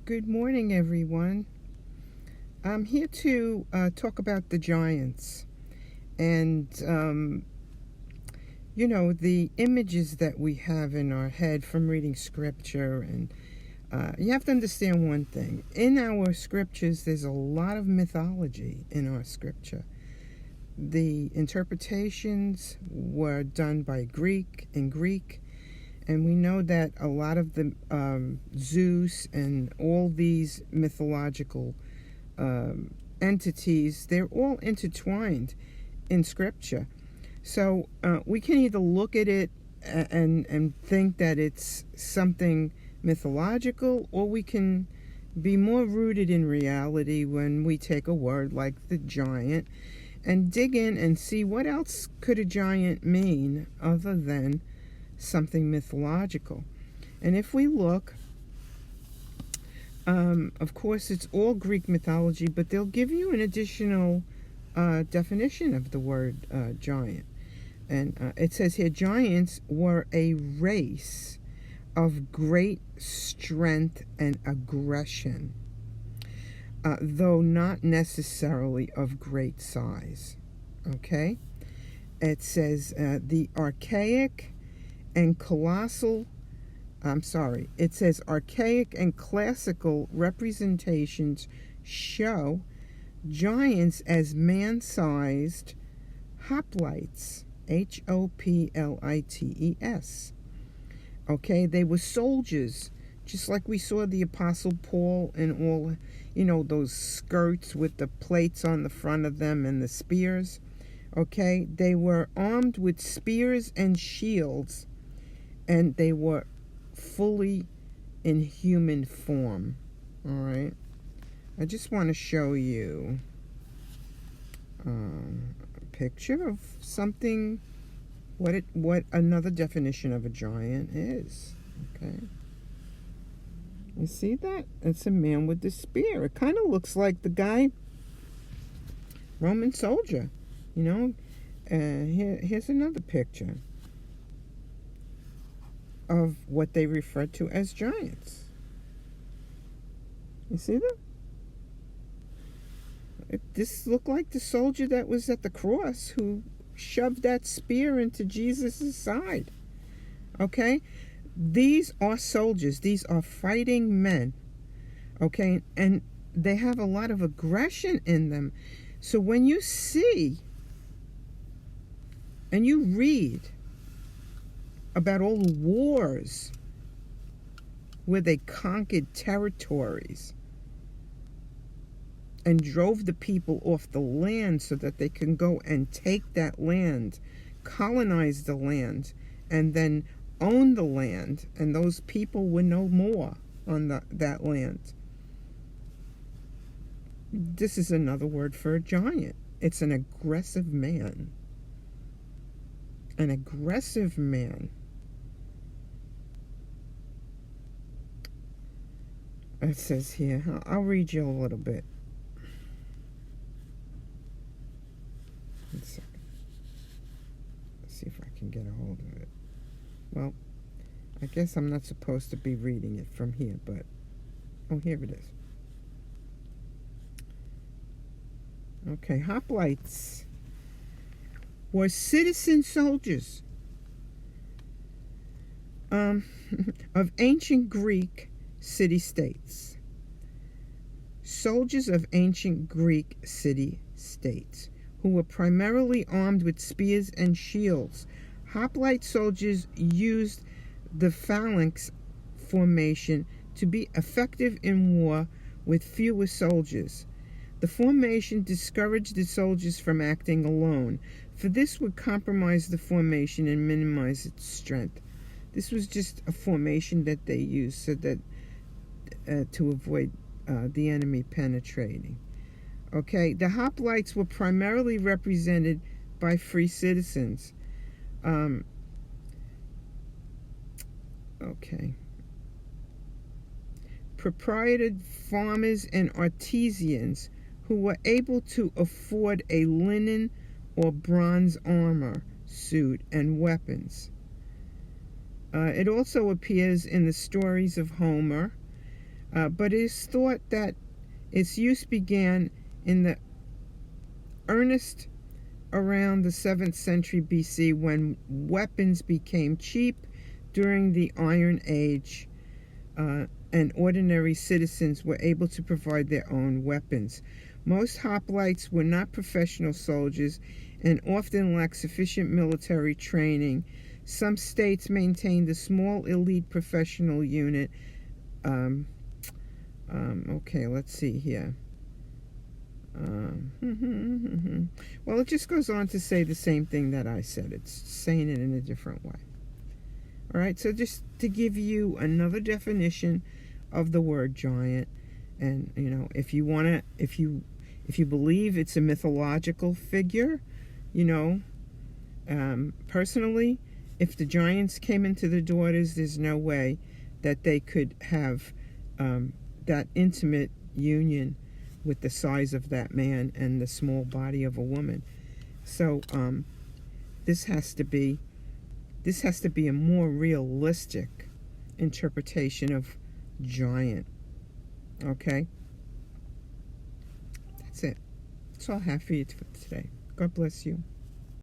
Good morning, everyone. I'm here to talk about the giants and, the images that we have in our head from reading scripture. And you have to understand one thing. In our scriptures, there's a lot of mythology in our scripture. The interpretations were done by Greek, and we know that a lot of the Zeus and all these mythological entities, they're all intertwined in scripture. So we can either look at it and think that it's something mythological, or we can be more rooted in reality when we take a word like the giant and dig in and see what else could a giant mean other than something mythological. And if we look, of course, it's all Greek mythology, but they'll give you an additional definition of the word giant. And it says here, giants were a race of great strength and aggression, though not necessarily of great size. Okay? It says the archaic and colossal it says archaic and classical representations show giants as man-sized hoplites, Hoplites. Okay, they were soldiers, just like we saw the Apostle Paul in all, those skirts with the plates on the front of them and the spears. Okay, they were armed with spears and shields, and they were fully in human form. All right, I just want to show you a picture of something, what another definition of a giant is. Okay, you see that? It's a man with the spear. It kind of looks like the guy, Roman soldier. Here's another picture of what they refer to as giants. You see them? This looked like the soldier that was at the cross who shoved that spear into Jesus' side. Okay? These are soldiers. These are fighting men. Okay? And they have a lot of aggression in them. So when you see and you read about all the wars where they conquered territories and drove the people off the land so that they can go and take that land, colonize the land, and then own the land, and those people were no more on that land. This is another word for a giant. It's an aggressive man. An aggressive man. It says here, I'll read you a little bit. Let's see if I can get a hold of it. Well, I guess I'm not supposed to be reading it from here, but here it is. Okay, hoplites were citizen soldiers of ancient Greek city-states. Soldiers of ancient Greek city-states who were primarily armed with spears and shields. Hoplite soldiers used the phalanx formation to be effective in war with fewer soldiers. The formation discouraged the soldiers from acting alone, for this would compromise the formation and minimize its strength. This was just a formation that they used so that to avoid the enemy penetrating. Okay, the hoplites were primarily represented by free citizens. Proprietor farmers and artisans who were able to afford a linen or bronze armor suit and weapons. It also appears in the stories of Homer, but it is thought that its use began in the earnest around the 7th century BC, when weapons became cheap during the Iron Age, and ordinary citizens were able to provide their own weapons. Most hoplites were not professional soldiers and often lacked sufficient military training. Some states maintained a small elite professional unit. Okay, let's see here. Well, it just goes on to say the same thing that I said. It's saying it in a different way. All right, so just to give you another definition of the word giant, and if you want to, if you believe it's a mythological figure, personally, if the giants came into the daughters, there's no way that they could have that intimate union with the size of that man and the small body of a woman. So this has to be a more realistic interpretation of giant. Okay? That's it. That's all I have for you today. God bless you.